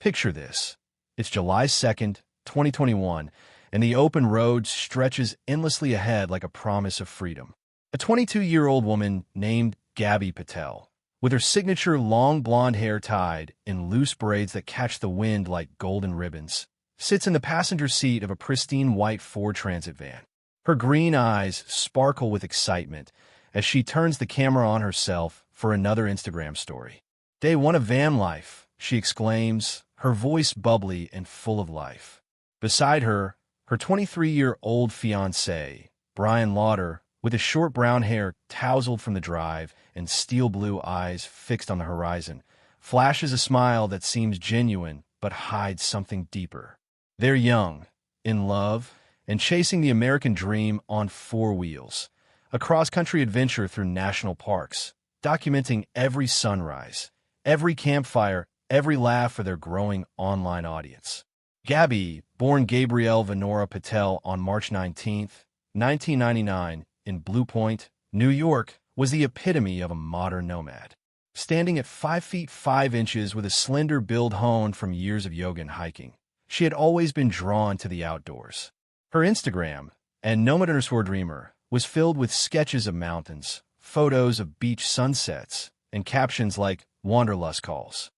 Picture this. It's July 2nd, 2021, and the open road stretches endlessly ahead like a promise of freedom. A 22-year-old woman named Gabby Patel, with her signature long blonde hair tied in loose braids that catch the wind like golden ribbons, sits in the passenger seat of a pristine white Ford Transit van. Her green eyes sparkle with excitement as she turns the camera on herself for another Instagram story. "Day one of van life," she exclaims, her voice bubbly and full of life. Beside her, her 23-year-old fiancé, Brian Lauder, with his short brown hair tousled from the drive and steel blue eyes fixed on the horizon, flashes a smile that seems genuine but hides something deeper. They're young, in love, and chasing the American dream on four wheels, a cross-country adventure through national parks, documenting every sunrise, every campfire, every laugh for their growing online audience. Gabby, born Gabrielle Venora Patel on March 19, 1999, in Blue Point, New York, was the epitome of a modern nomad. Standing at 5 feet 5 inches with a slender build honed from years of yoga and hiking, she had always been drawn to the outdoors. Her Instagram, and @nomad_dreamer, was filled with sketches of mountains, photos of beach sunsets, and captions like Wanderlust calls.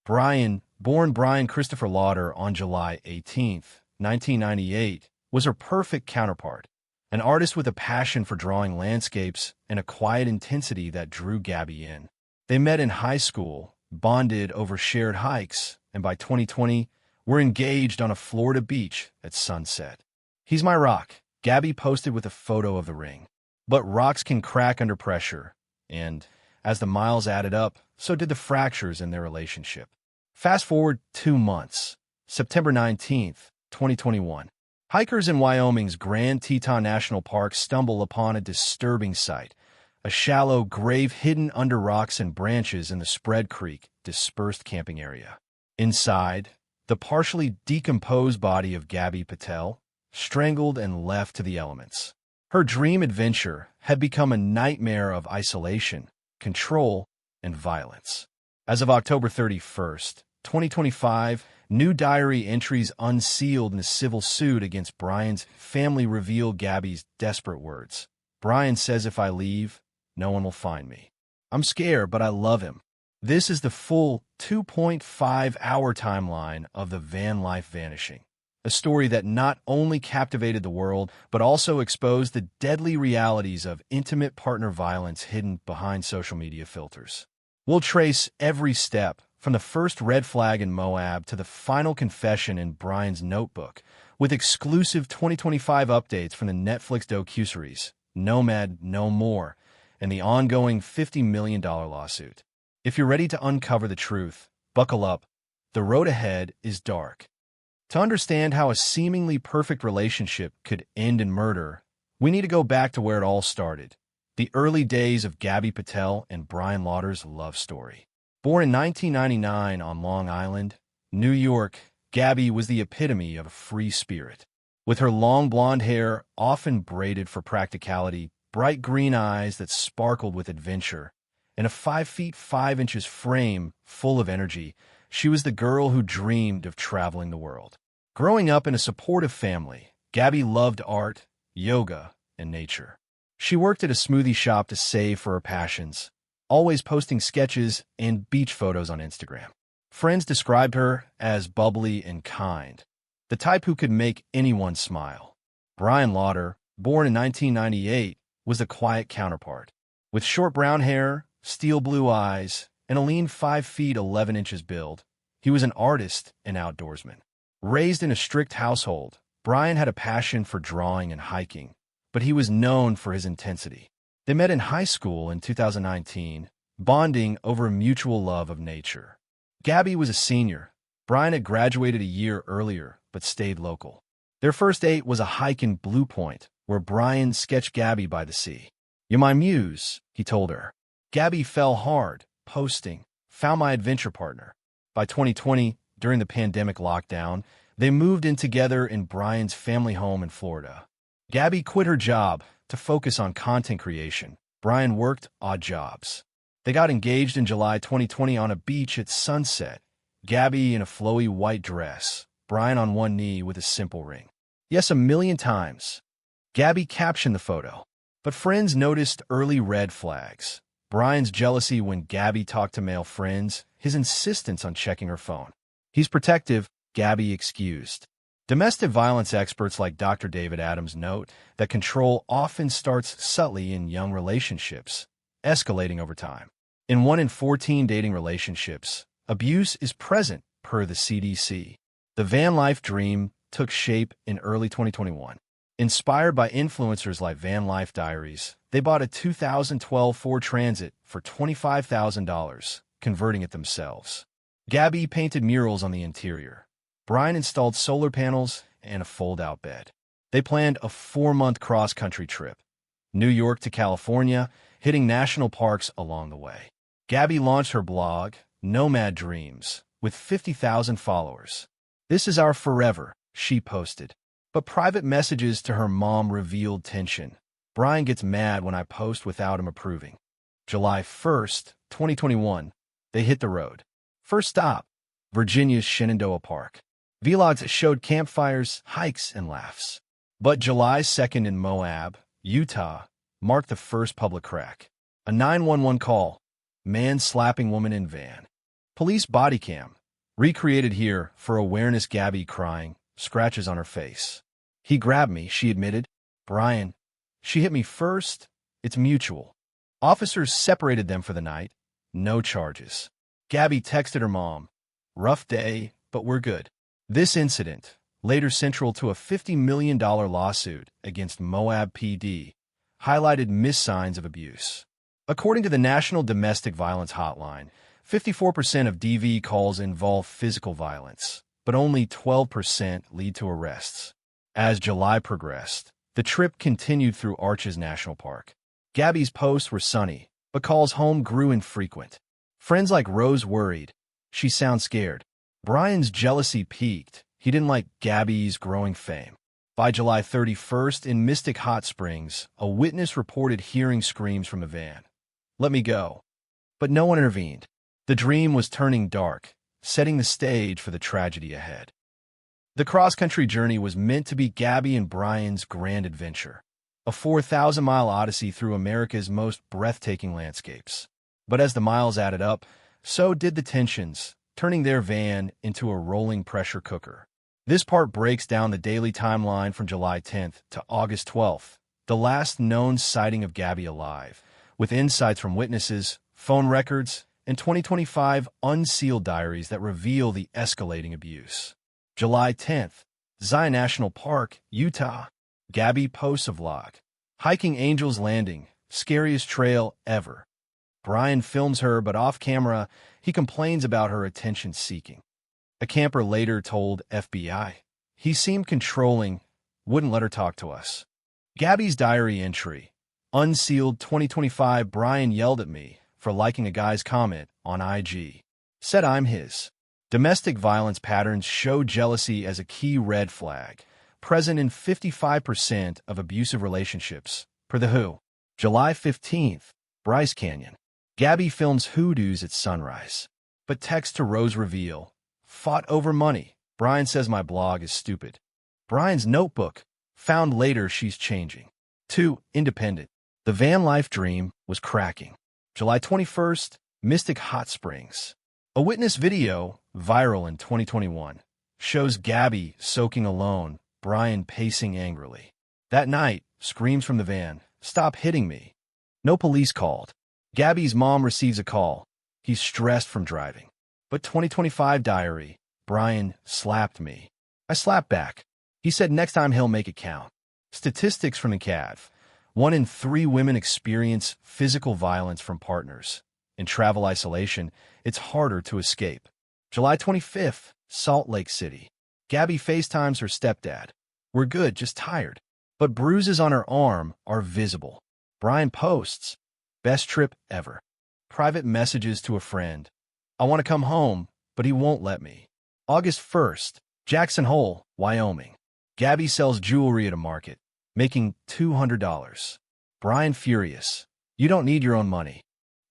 Brian, born Brian Christopher Lauder on July 18, 1998, was her perfect counterpart, an artist with a passion for drawing landscapes and a quiet intensity that drew Gabby in. They met in high school, bonded over shared hikes, and by 2020, were engaged on a Florida beach at sunset. "He's my rock," Gabby posted with a photo of the ring. But rocks can crack under pressure, and as the miles added up, so did the fractures in their relationship. Fast forward 2 months, September 19, 2021. Hikers in Wyoming's Grand Teton National Park stumble upon a disturbing sight, a shallow grave hidden under rocks and branches in the Spread Creek dispersed camping area. Inside, the partially decomposed body of Gabby Patel, strangled and left to the elements. Her dream adventure had become a nightmare of isolation, control, and violence. As of October 31st, 2025, new diary entries unsealed in a civil suit against Brian's family reveal Gabby's desperate words. "Brian says if I leave, no one will find me. I'm scared, but I love him." This is the full 2.5-hour timeline of the van life vanishing, a story that not only captivated the world, but also exposed the deadly realities of intimate partner violence hidden behind social media filters. We'll trace every step, from the first red flag in Moab to the final confession in Brian's notebook, with exclusive 2025 updates from the Netflix docuseries Nomad No More and the ongoing $50 million lawsuit. If you're ready to uncover the truth, buckle up. The road ahead is dark. To understand how a seemingly perfect relationship could end in murder, we need to go back to where it all started, the early days of Gabby Patel and Brian Lauder's love story. Born in 1999 on Long Island, New York, Gabby was the epitome of a free spirit. With her long blonde hair, often braided for practicality, bright green eyes that sparkled with adventure, and a 5 feet 5 inches frame full of energy, she was the girl who dreamed of traveling the world. Growing up in a supportive family, Gabby loved art, yoga, and nature. She worked at a smoothie shop to save for her passions, always posting sketches and beach photos on Instagram. Friends described her as bubbly and kind, the type who could make anyone smile. Brian Lauder, born in 1998, was the quiet counterpart. With short brown hair, steel blue eyes, and a lean 5 feet 11 inches build, he was an artist and outdoorsman. Raised in a strict household, Brian had a passion for drawing and hiking, but he was known for his intensity. They met in high school in 2019, bonding over a mutual love of nature. Gabby was a senior. Brian had graduated a year earlier, but stayed local. Their first date was a hike in Blue Point, where Brian sketched Gabby by the sea. "You're my muse," he told her. Gabby fell hard, posting, "Found my adventure partner." By 2020, during the pandemic lockdown, they moved in together in Brian's family home in Florida. Gabby quit her job to focus on content creation. Brian worked odd jobs. They got engaged in July 2020 on a beach at sunset, Gabby in a flowy white dress, Brian on one knee with a simple ring. Yes, a million times. Gabby captioned the photo. But friends noticed early red flags. Brian's jealousy when Gabby talked to male friends, his insistence on checking her phone. He's protective, Gabby excused. Domestic violence experts like Dr. David Adams note that control often starts subtly in young relationships, escalating over time. In 1 in 14 dating relationships, abuse is present per the CDC. The van life dream took shape in early 2021. Inspired by influencers like Van Life Diaries, they bought a 2012 Ford Transit for $25,000, converting it themselves. Gabby painted murals on the interior. Brian installed solar panels and a fold-out bed. They planned a 4-month cross-country trip, New York to California, hitting national parks along the way. Gabby launched her blog, Nomad Dreams, with 50,000 followers. "This is our forever," she posted. But private messages to her mom revealed tension. "Brian gets mad when I post without him approving." July 1st, 2021, they hit the road. First stop, Virginia's Shenandoah Park. Vlogs showed campfires, hikes, and laughs. But July 2nd in Moab, Utah, marked the first public crack. A 911 call, man slapping woman in van. Police body cam, recreated here for awareness. Gabby crying, scratches on her face. "He grabbed me," she admitted. "Brian, she hit me first. It's mutual." Officers separated them for the night. No charges. Gabby texted her mom, "Rough day, but we're good." This incident, later central to a $50 million lawsuit against Moab PD, highlighted missed signs of abuse. According to the National Domestic Violence Hotline, 54% of DV calls involve physical violence, but only 12% lead to arrests. As July progressed, the trip continued through Arches National Park. Gabby's posts were sunny, but calls home grew infrequent. Friends like Rose worried. "She sounds scared." Brian's jealousy peaked. He didn't like Gabby's growing fame. By July 31st, in Mystic Hot Springs, a witness reported hearing screams from a van. "Let me go." But no one intervened. The dream was turning dark, setting the stage for the tragedy ahead. The cross-country journey was meant to be Gabby and Brian's grand adventure, a 4,000-mile odyssey through America's most breathtaking landscapes. But as the miles added up, so did the tensions, turning their van into a rolling pressure cooker. This part breaks down the daily timeline from July 10th to August 12th, the last known sighting of Gabby alive, with insights from witnesses, phone records, and 2025 unsealed diaries that reveal the escalating abuse. July 10th, Zion National Park, Utah. Gabby posts a vlog. Hiking Angel's Landing, scariest trail ever. Brian films her, but off camera, he complains about her attention-seeking. A camper later told FBI, "He seemed controlling, wouldn't let her talk to us." Gabby's diary entry. Unsealed 2025. Brian yelled at me for liking a guy's comment on IG. Said I'm his. Domestic violence patterns show jealousy as a key red flag, present in 55% of abusive relationships, per The Who. July 15th, Bryce Canyon. Gabby films hoodoos at sunrise, but text to Rose reveal, "Fought over money." Brian says my blog is stupid. Brian's notebook, found later she's changing. 2. Independent. The van life dream was cracking. July 21st, Mystic Hot Springs. A witness video, viral in 2021, shows Gabby soaking alone, Brian pacing angrily. That night, screams from the van, "Stop hitting me." No police called. Gabby's mom receives a call. He's stressed from driving. But 2025 diary, Brian slapped me. I slapped back. He said next time he'll make it count. Statistics from the CADV. 1 in 3 women experience physical violence from partners. In travel isolation, it's harder to escape. July 25th, Salt Lake City. Gabby FaceTimes her stepdad. "We're good, just tired." But bruises on her arm are visible. Brian posts, "Best trip ever." Private messages to a friend. "I want to come home, but he won't let me." August 1st, Jackson Hole, Wyoming. Gabby sells jewelry at a market, making $200. Brian furious. "You don't need your own money."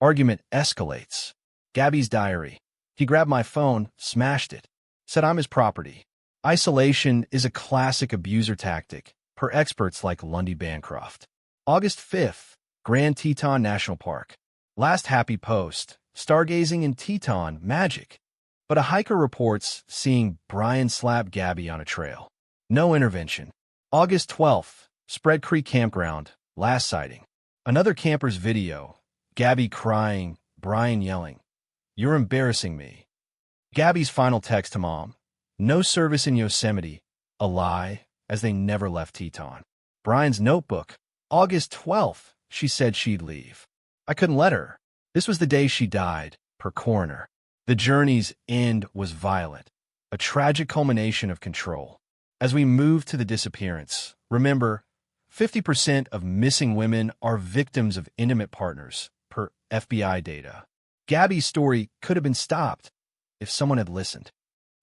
Argument escalates. Gabby's diary. He grabbed my phone, smashed it, said I'm his property. Isolation is a classic abuser tactic, per experts like Lundy Bancroft. August 5th, Grand Teton National Park. Last happy post, stargazing in Teton, magic. But a hiker reports seeing Brian slap Gabby on a trail. No intervention. August 12th, Spread Creek Campground, last sighting. Another camper's video, Gabby crying, Brian yelling, "You're embarrassing me." Gabby's final text to mom, "No service in Yosemite," a lie, as they never left Teton. Brian's notebook, August 12th, she said she'd leave. I couldn't let her. This was the day she died, per coroner. The journey's end was violent, a tragic culmination of control. As we move to the disappearance, remember, 50% of missing women are victims of intimate partners, per FBI data. Gabby's story could have been stopped if someone had listened.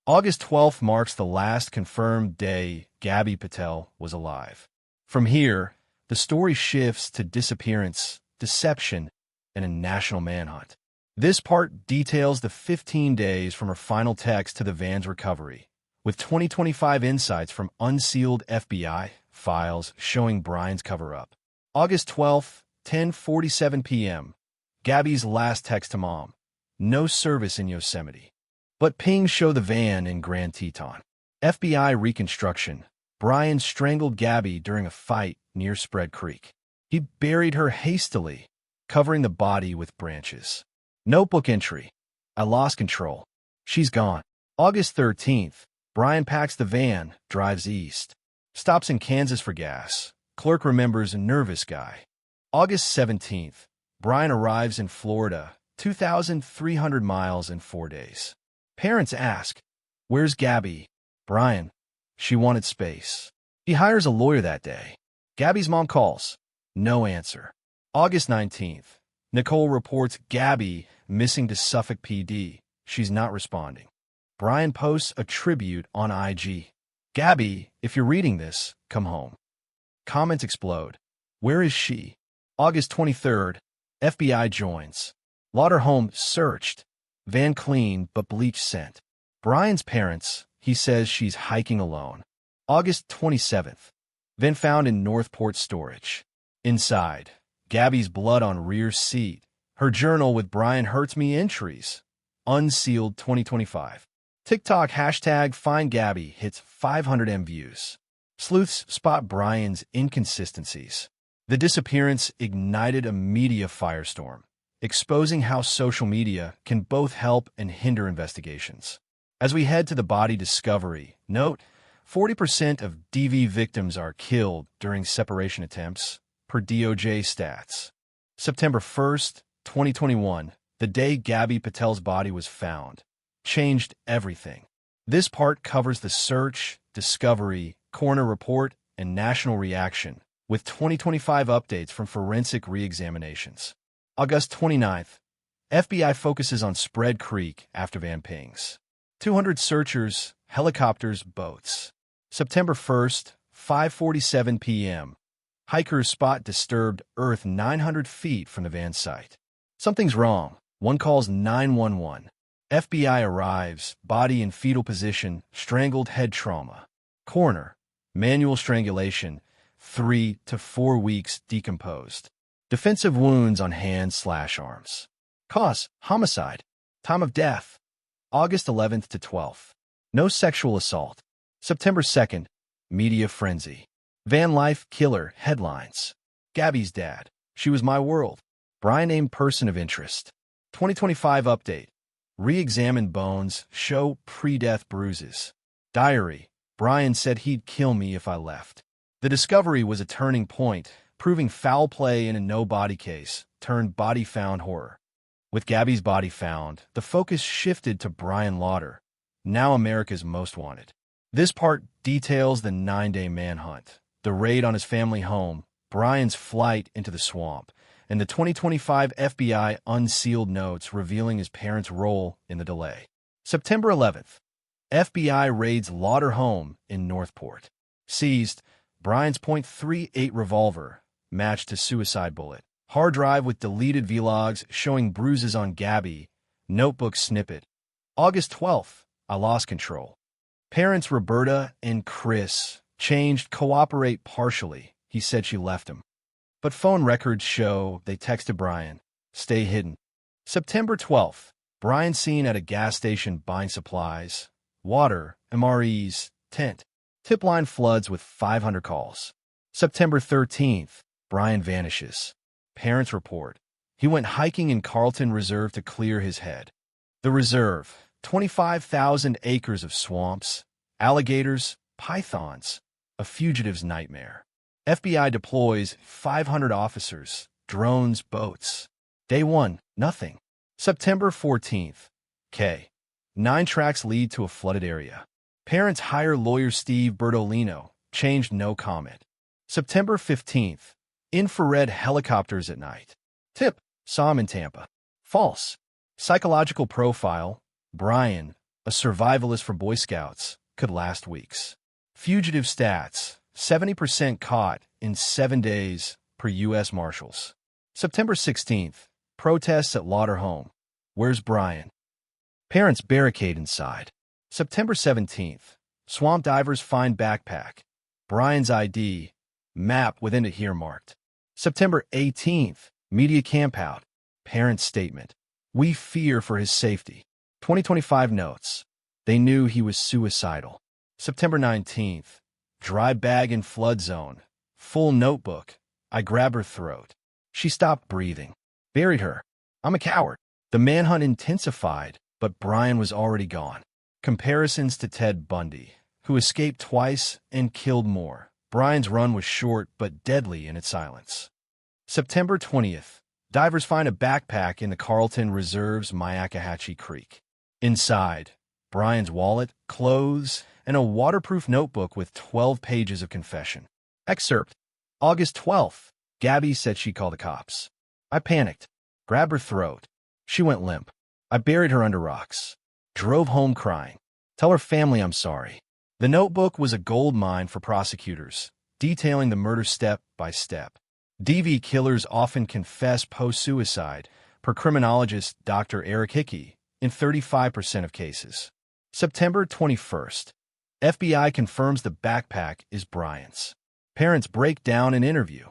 August 12th marks the last confirmed day Gabby Patel was alive. From here, the story shifts to disappearance, deception, and a national manhunt. This part details the 15 days from her final text to the van's recovery, with 2025 insights from unsealed FBI files showing Brian's cover-up. August 12th, 10:47 p.m., Gabby's last text to mom, "No service in Yosemite." But pings show the van in Grand Teton. FBI reconstruction, Brian strangled Gabby during a fight near Spread Creek. He buried her hastily, covering the body with branches. Notebook entry, "I lost control. She's gone." August 13th, Brian packs the van, drives east. Stops in Kansas for gas. Clerk remembers a nervous guy. August 17th, Brian arrives in Florida, 2,300 miles in 4 days. Parents ask, "Where's Gabby?" Brian, "She wanted space." He hires a lawyer that day. Gabby's mom calls. No answer. August 19th, Nicole reports Gabby missing to Suffolk PD. She's not responding. Brian posts a tribute on IG. "Gabby, if you're reading this, come home." Comments explode. Where is she? August 23rd, FBI joins. Lauderhome searched. Van cleaned but bleach scent. Brian's parents, he says she's hiking alone. August 27th, van found in Northport storage. Inside, Gabby's blood on rear seat. Her journal with Brian hurts me entries. Unsealed 2025. TikTok hashtag Find Gabby hits 500 M views. Sleuths spot Brian's inconsistencies. The disappearance ignited a media firestorm, exposing how social media can both help and hinder investigations. As we head to the body discovery, note 40% of DV victims are killed during separation attempts, per DOJ stats. September 1st, 2021, the day Gabby Patel's body was found, changed everything. This part covers the search, discovery, coroner report, and national reaction, with 2025 updates from forensic re-examinations. August 29th, FBI focuses on Spread Creek after van pings. 200 searchers, helicopters, boats. September 1st, 5:47 p.m. Hikers spot disturbed earth 900 feet from the van site. Something's wrong. One calls 911. FBI arrives, body in fetal position, strangled head trauma. Coroner, manual strangulation, 3 to 4 weeks decomposed. Defensive wounds on hands/arms. Cause, homicide. Time of death, August 11th to 12th. No sexual assault. September 2nd, media frenzy. Van life killer headlines. Gabby's dad. She was my world. Brian named person of interest. 2025 update. Re-examined bones show pre-death bruises. Diary. Brian said he'd kill me if I left. The discovery was a turning point, proving foul play in a no-body case turned body found horror. With Gabby's body found, the focus shifted to Brian Lauder, now America's most wanted. This part details the 9-day manhunt, the raid on his family home, Brian's flight into the swamp, and the 2025 FBI unsealed notes revealing his parents' role in the delay. September 11th, FBI raids Lauder home in Northport. Seized, Brian's .38 revolver, matched to suicide bullet. Hard drive with deleted vlogs showing bruises on Gabby. Notebook snippet. August 12th, I lost control. Parents Roberta and Chris changed cooperate partially. He said she left him. But phone records show they texted Brian, stay hidden. September 12th, Brian seen at a gas station buying supplies, water, MREs, tent. Tip line floods with 500 calls. September 13th, Brian vanishes. Parents report. He went hiking in Carlton Reserve to clear his head. The reserve, 25,000 acres of swamps, alligators, pythons, a fugitive's nightmare. FBI deploys 500 officers, drones, boats. Day 1, nothing. September 14th, K. 9 tracks lead to a flooded area. Parents hire lawyer Steve Bertolino, changed no comment. September 15th, infrared helicopters at night. Tip, saw him in Tampa. False. Psychological profile, Brian, a survivalist for Boy Scouts, could last weeks. Fugitive stats, 70% caught in 7 days per U.S. Marshals. September 16th, protests at Lauder home. Where's Brian? Parents barricade inside. September 17th, swamp divers find backpack. Brian's ID, map within it here marked. September 18th, media campout. Parents' statement. We fear for his safety. 2025 notes. They knew he was suicidal. September 19th, dry bag in flood zone. Full notebook. I grab her throat. She stopped breathing. Buried her. I'm a coward. The manhunt intensified, but Brian was already gone. Comparisons to Ted Bundy, who escaped twice and killed more. Brian's run was short but deadly in its silence. September 20th, divers find a backpack in the Carlton Reserve's Myakkahatchee Creek. Inside, Brian's wallet, clothes, and a waterproof notebook with 12 pages of confession. Excerpt. August 12th, Gabby said she called the cops. I panicked. Grabbed her throat. She went limp. I buried her under rocks. Drove home crying. Tell her family I'm sorry. The notebook was a gold mine for prosecutors, detailing the murder step by step. DV killers often confess post-suicide, per criminologist Dr. Eric Hickey, in 35% of cases. September 21st. FBI confirms the backpack is Brian's. Parents break down an interview.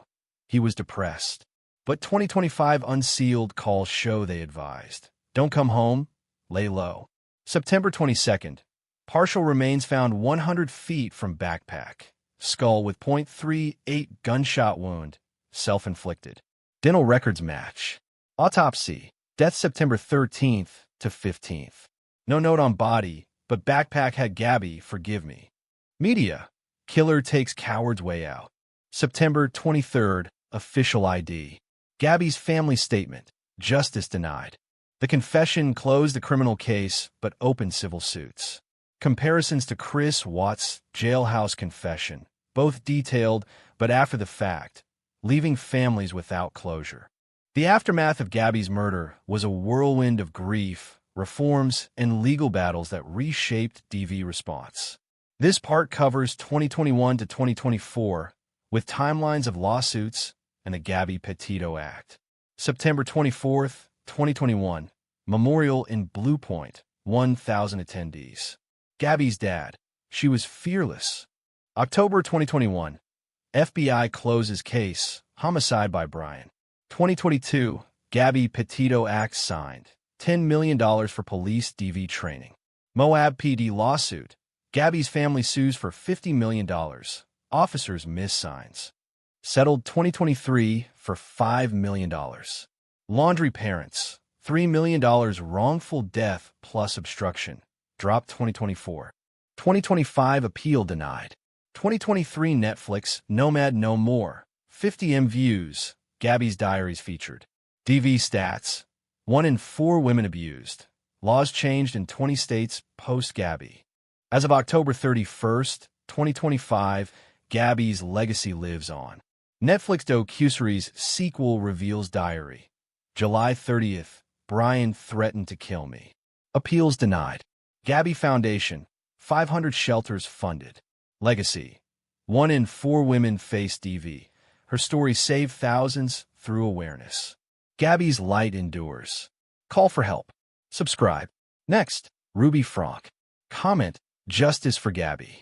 He was depressed. But 2025 unsealed calls show they advised. Don't come home, lay low. September 22nd. Partial remains found 100 feet from backpack. Skull with .38 gunshot wound, self-inflicted. Dental records match. Autopsy. Death September 13th to 15th. No note on body, but backpack had Gabby, forgive me. Media. Killer takes coward's way out. September 23rd. Official ID. Gabby's family statement. Justice denied. The confession closed the criminal case, but opened civil suits. Comparisons to Chris Watts' jailhouse confession, both detailed, but after the fact, leaving families without closure. The aftermath of Gabby's murder was a whirlwind of grief, reforms, and legal battles that reshaped DV response. This part covers 2021 to 2024, with timelines of lawsuits and the Gabby Petito Act. September 24th, 2021, memorial in Blue Point, 1,000 attendees. Gabby's dad. She was fearless. October 2021, FBI closes case, homicide by Brian. 2022, Gabby Petito Act signed. $10 million for police DV training. Moab PD lawsuit. Gabby's family sues for $50 million. Officers miss signs. Settled 2023 for $5 million. Laundry parents. $3 million wrongful death plus obstruction. Dropped 2024. 2025 appeal denied. 2023 Netflix Nomad No More. 50 M views. Gabby's diaries featured. DV stats. 1 in 4 women abused. Laws changed in 20 states post-Gabby. As of October 31st, 2025, Gabby's legacy lives on. Netflix docuseries sequel reveals diary. July 30th, Brian threatened to kill me. Appeals denied. Gabby Foundation, 500 shelters funded. Legacy. 1 in 4 women face DV. Her story saved thousands through awareness. Gabby's light endures. Call for help. Subscribe. Next. Ruby Franck. Comment, Justice for Gabby.